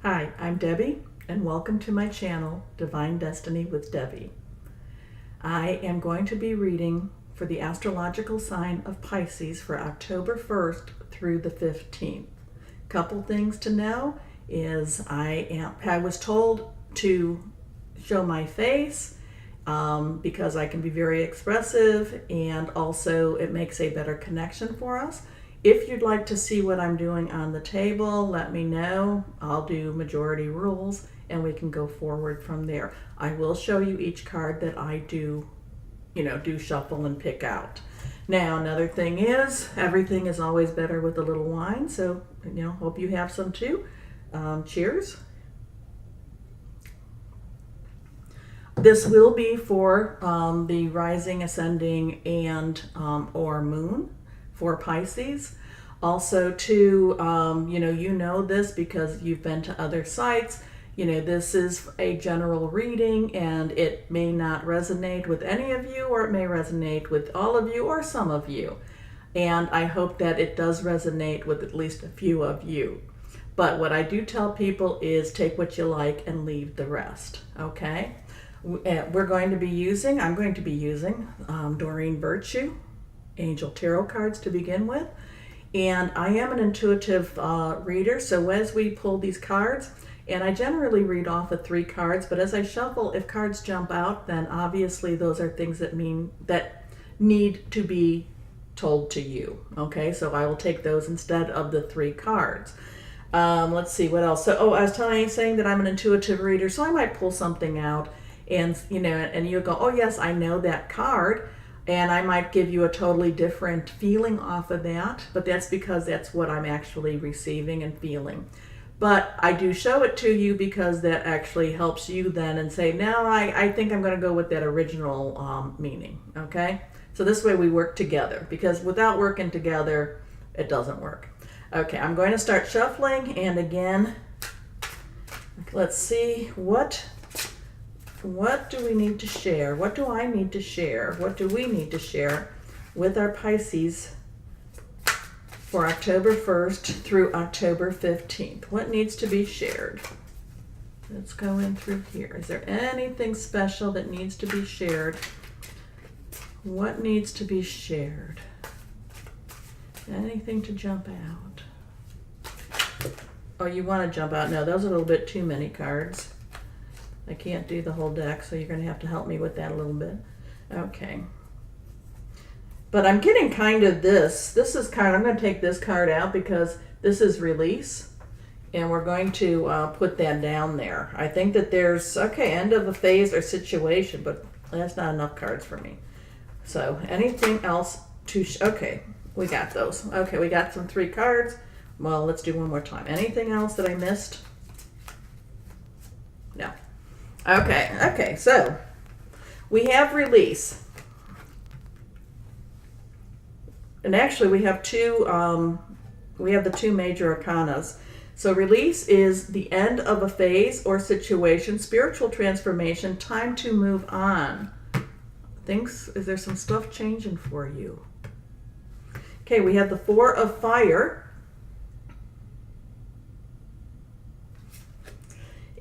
Hi, I'm Debbie, and welcome to my channel, Divine Destiny with Debbie. I am going to be reading for the astrological sign of Pisces for October 1st through the 15th. Couple things to know is I was told to show my face because I can be very expressive, and also it makes a better connection for us. If you'd like to see what I'm doing on the table, let me know. I'll do majority rules and we can go forward from there. I will show you each card that I do shuffle and pick out. Now, another thing is, everything is always better with a little wine, so hope you have some too. Cheers. This will be for the rising, ascending, and or moon for Pisces. Also too, you know this because you've been to other sites. This is a general reading and it may not resonate with any of you, or it may resonate with all of you or some of you. And I hope that it does resonate with at least a few of you. But what I do tell people is take what you like and leave the rest, okay? I'm going to be using Doreen Virtue Angel Tarot cards to begin with. And I am an intuitive reader, so as we pull these cards, and I generally read off of 3 cards, but as I shuffle, if cards jump out, then obviously those are things that need to be told to you. Okay, so I will take those instead of the 3 cards. Let's see what else. So, I was saying that I'm an intuitive reader, so I might pull something out, and and you'll go, oh yes, I know that card. And I might give you a totally different feeling off of that, but that's because that's what I'm actually receiving and feeling. But I do show it to you because that actually helps you then and say, no, I think I'm going to go with that original meaning, okay? So this way we work together, because without working together, it doesn't work. Okay, I'm going to start shuffling, and again, let's see, what do we need to share? What do I need to share? What do we need to share with our Pisces for October 1st through October 15th? What needs to be shared? Let's go in through here. Is there anything special that needs to be shared? What needs to be shared? Anything to jump out? Oh, you want to jump out? No, those are a little bit too many cards. I can't do the whole deck, so you're going to have to help me with that a little bit. Okay. But I'm getting kind of this. I'm going to take this card out because this is release. And we're going to put that down there. I think that there's, end of a phase or situation, but that's not enough cards for me. So anything else okay, we got those. Okay, we got some 3 cards. Well, let's do one more time. Anything else that I missed? No. Okay, so we have release. And actually we have the 2 major arcanas. So release is the end of a phase or situation, spiritual transformation, time to move on. Is there some stuff changing for you? Okay, we have the 4 of fire.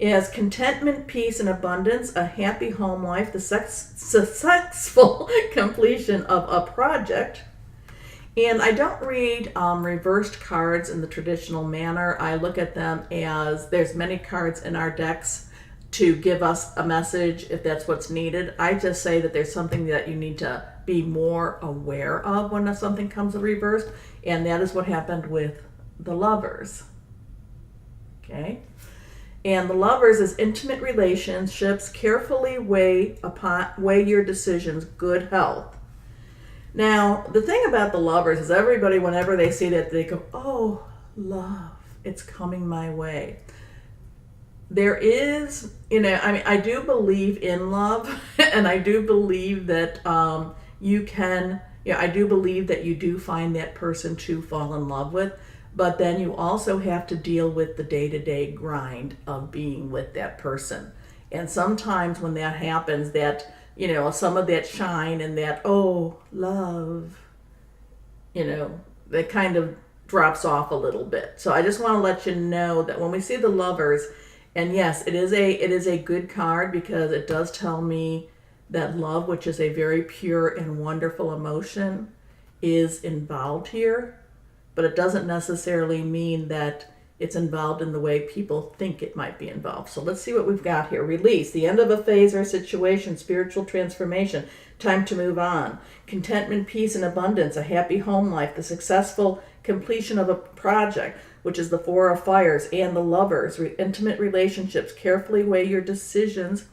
As contentment, peace, and abundance, a happy home life, the successful completion of a project. And I don't read reversed cards in the traditional manner. I look at them as there's many cards in our decks to give us a message if that's what's needed. I just say that there's something that you need to be more aware of when something comes reversed, and that is what happened with the Lovers. Okay? And the Lovers is intimate relationships, carefully weigh your decisions, good health. Now, the thing about the Lovers is everybody, whenever they see that, they go, oh, love, it's coming my way. There is, I do believe in love, and I do believe that I do believe that you do find that person to fall in love with. But then you also have to deal with the day-to-day grind of being with that person. And sometimes when that happens, that, some of that shine and that, oh, love, that kind of drops off a little bit. So I just want to let you know that when we see the Lovers, and yes, it is a good card because it does tell me that love, which is a very pure and wonderful emotion, is involved here, but it doesn't necessarily mean that it's involved in the way people think it might be involved. So let's see what we've got here. Release, the end of a phase or situation, spiritual transformation, time to move on. Contentment, peace, and abundance, a happy home life, the successful completion of a project, which is the Four of Fires, and the Lovers, intimate relationships, carefully weigh your decisions,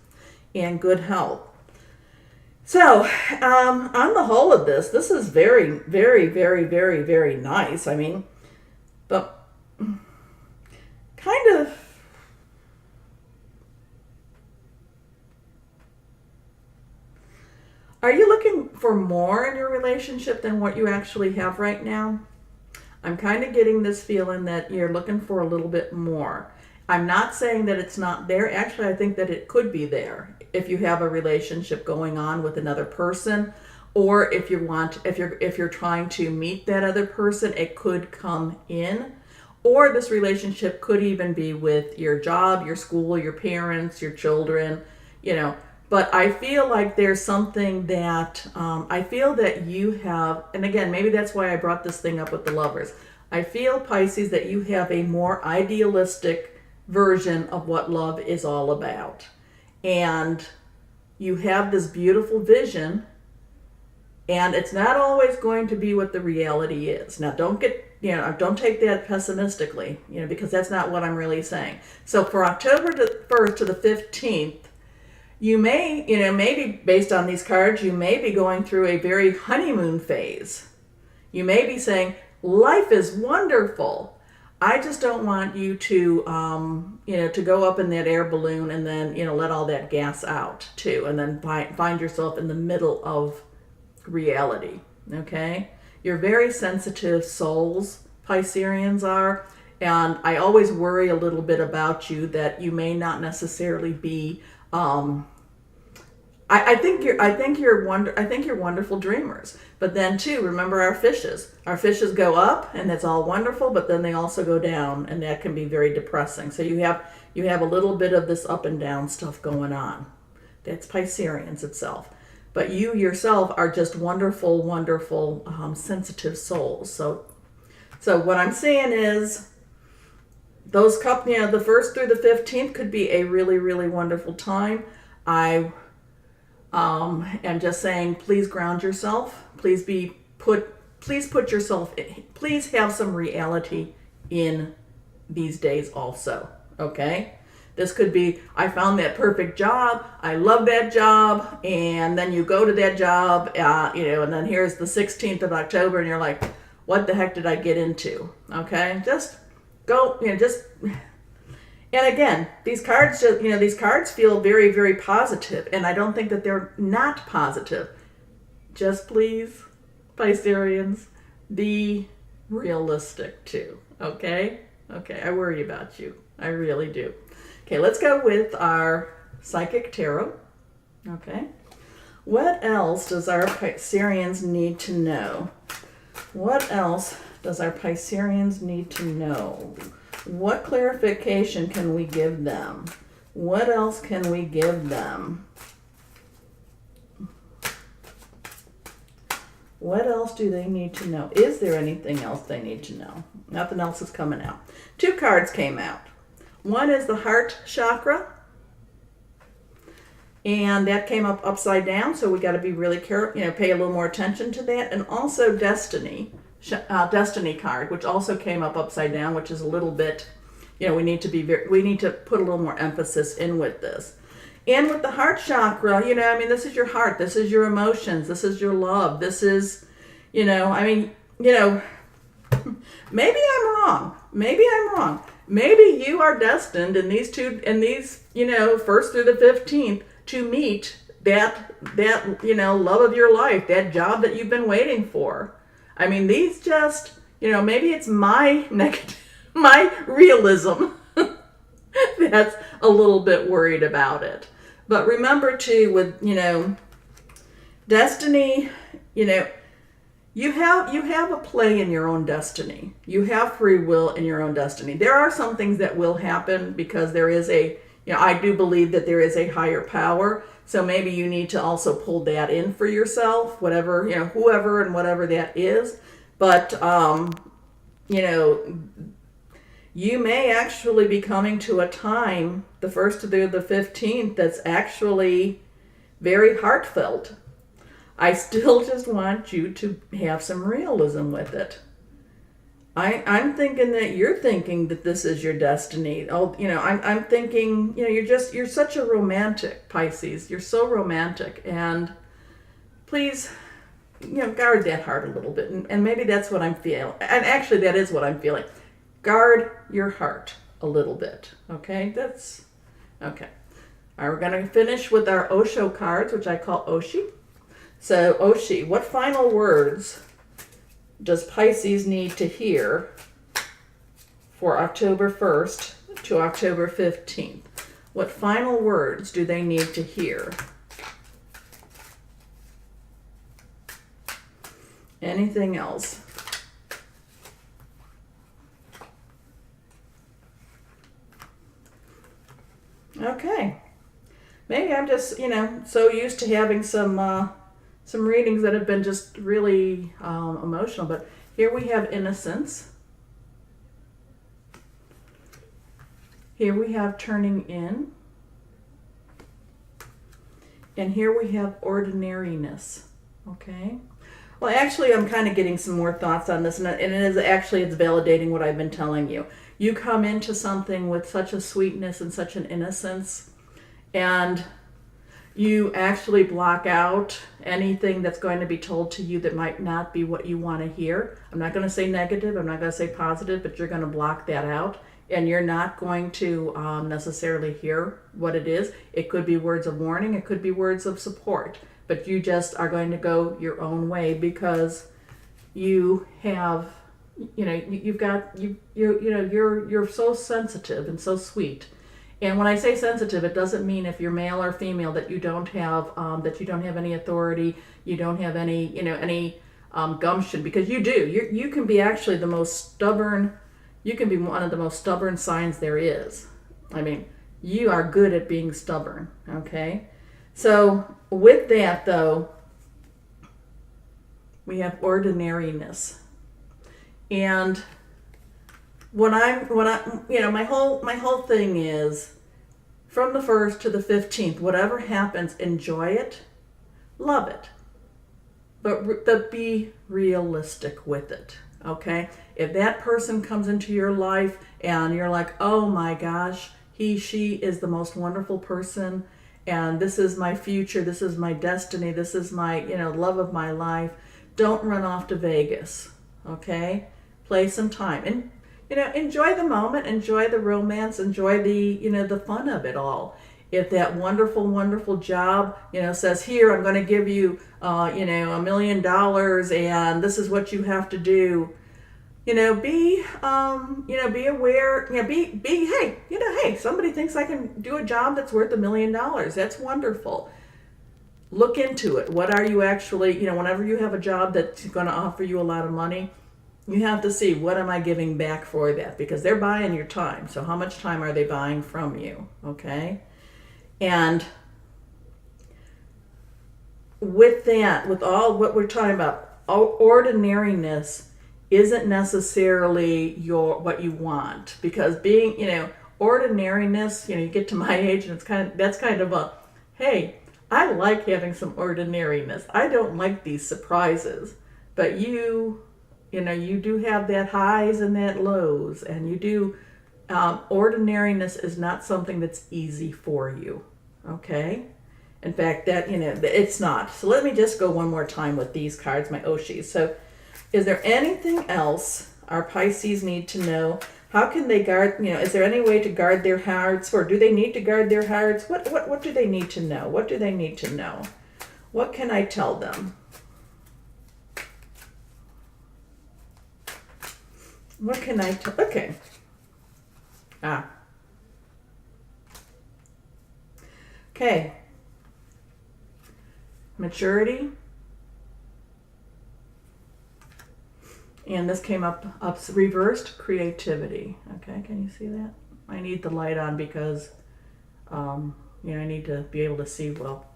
and good health. So, on the whole of this is very, very, very, very, very nice. I mean, but kind of, are you looking for more in your relationship than what you actually have right now? I'm kind of getting this feeling that you're looking for a little bit more. I'm not saying that it's not there. Actually, I think that it could be there if you have a relationship going on with another person, or if you're trying to meet that other person, it could come in. Or this relationship could even be with your job, your school, your parents, your children, But I feel like there's something that I feel that you have, and again, maybe that's why I brought this thing up with the Lovers. I feel, Pisces, that you have a more idealistic version of what love is all about. And you have this beautiful vision, and it's not always going to be what the reality is. Now, don't take that pessimistically, because that's not what I'm really saying. So for October 1st to the 15th, you may, maybe based on these cards, you may be going through a very honeymoon phase. You may be saying, life is wonderful. I just don't want you to, to go up in that air balloon and then, let all that gas out too, and then find yourself in the middle of reality, okay? You're very sensitive souls, Pisceans are, and I always worry a little bit about you that you may not necessarily be, I think you're wonderful dreamers. But then too, remember our fishes. Our fishes go up and it's all wonderful, but then they also go down, and that can be very depressing. So you have a little bit of this up and down stuff going on. That's Pisceans itself. But you yourself are just wonderful, wonderful, sensitive souls. So what I'm saying is, those the 1st through the 15th could be a really, really wonderful time. I am just saying, please ground yourself. Please put yourself in, please have some reality in these days also. Okay? This could be, I found that perfect job. I love that job. And then you go to that job, and then here's the 16th of October and you're like, what the heck did I get into? Okay? Just go, and again, these cards feel very, very positive, and I don't think that they're not positive. Just please, Pisceans, be realistic too, okay? Okay, I worry about you. I really do. Okay, let's go with our Psychic Tarot. Okay. What else does our Pisceans need to know? What else does our Pisceans need to know? What clarification can we give them? What else can we give them? What else do they need to know? Is there anything else they need to know? Nothing else is coming out. 2 cards came out. One is the heart chakra, and that came up upside down, so we got to be really careful, pay a little more attention to that. And also destiny card, which also came up upside down, which is a little bit, we need to put a little more emphasis in with this. And with the heart chakra, this is your heart, this is your emotions, this is your love, this is, maybe I'm wrong. Maybe you are destined in these 1st through the 15th to meet that love of your life, that job that you've been waiting for. These just, maybe it's my realism that's a little bit worried about it. But remember too, with, destiny, you have a play in your own destiny. You have free will in your own destiny. There are some things that will happen because there is I do believe that there is a higher power. So maybe you need to also pull that in for yourself, whatever, whoever and whatever that is. But you know, you may actually be coming to a time, the 1st through the 15th, that's actually very heartfelt. I still just want you to have some realism with it. I'm thinking that you're thinking that this is your destiny. Oh, I'm thinking, you're such a romantic, Pisces. You're so romantic. And please, guard that heart a little bit. And maybe that's what I'm feeling. And actually, that is what I'm feeling. Guard your heart a little bit. Okay? That's okay. All right, we're going to finish with our Osho cards, which I call Oshi. So, Oshi, what final words does Pisces need to hear for October 1st to October 15th? What final words do they need to hear? Anything else? Okay. Maybe I'm just, so used to having some readings that have been just really emotional. But here we have innocence. Here we have turning in. And here we have ordinariness. Okay. Well, actually, I'm kind of getting some more thoughts on this, and it's validating what I've been telling you. You come into something with such a sweetness and such an innocence, and you actually block out anything that's going to be told to you that might not be what you want to hear. I'm not going to say negative, I'm not going to say positive, but you're going to block that out, and you're not going to necessarily hear what it is. It could be words of warning, it could be words of support, but you just are going to go your own way because you have, you're so sensitive and so sweet. And when I say sensitive, it doesn't mean if you're male or female that you don't have any authority, you don't have any gumption, because you do. You can be actually the most stubborn. You can be one of the most stubborn signs there is. I mean, you are good at being stubborn. Okay, so with that though, we have ordinariness, and my whole thing is, from the 1st to the 15th, whatever happens, enjoy it, love it, but be realistic with it. Okay, if that person comes into your life and you're like, oh my gosh, she is the most wonderful person, and this is my future, this is my destiny, this is my love of my life, don't run off to Vegas. Okay, play some time and enjoy the moment, enjoy the romance, enjoy the fun of it all. If that wonderful, wonderful job, says, here, I'm going to give you, $1 million, and this is what you have to do, be aware, hey, somebody thinks I can do a job that's worth $1 million. That's wonderful. Look into it. What are you actually, whenever you have a job that's going to offer you a lot of money, you have to see, what am I giving back for that? Because they're buying your time. So how much time are they buying from you? Okay? And with that, with all what we're talking about, ordinariness isn't necessarily what you want. Because being, ordinariness, you get to my age and that's kind of a, hey, I like having some ordinariness. I don't like these surprises. But you do have that highs and that lows, and you do, ordinariness is not something that's easy for you, okay? In fact, that, it's not. So let me just go one more time with these cards, my Oshis. So is there anything else our Pisces need to know? How can they guard, is there any way to guard their hearts, or do they need to guard their hearts? What do they need to know? What do they need to know? What can I tell them? What can I tell? Okay. Okay. Maturity. And this came up reversed creativity. Okay, can you see that? I need the light on because, I need to be able to see well.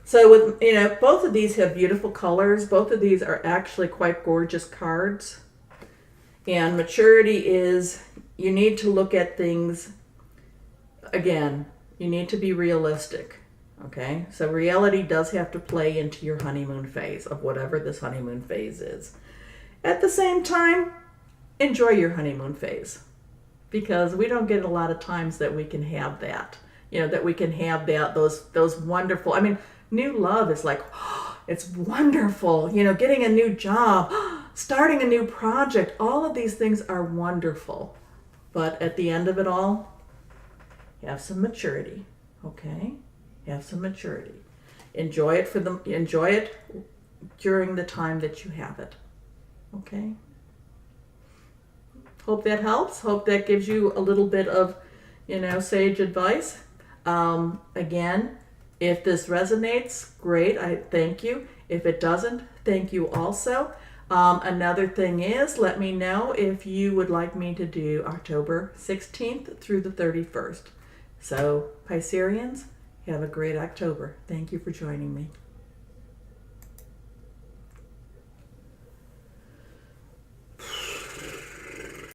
So with, both of these have beautiful colors. Both of these are actually quite gorgeous cards. And maturity is, you need to look at things, again, you need to be realistic. Okay, so reality does have to play into your honeymoon phase of whatever this honeymoon phase is. At the same time, enjoy your honeymoon phase, because we don't get a lot of times that we can have that. That we can have those wonderful. I mean, new love is like, oh, it's wonderful. Getting a new job, starting a new project. All of these things are wonderful, but at the end of it all, have some maturity. Okay. Have some maturity. Enjoy it during the time that you have it. Okay. Hope that helps. Hope that gives you a little bit of, sage advice. Again, if this resonates, great. I thank you. If it doesn't, thank you also. Another thing is, let me know if you would like me to do October 16th through the 31st. So, Pisceans, have a great October. Thank you for joining me.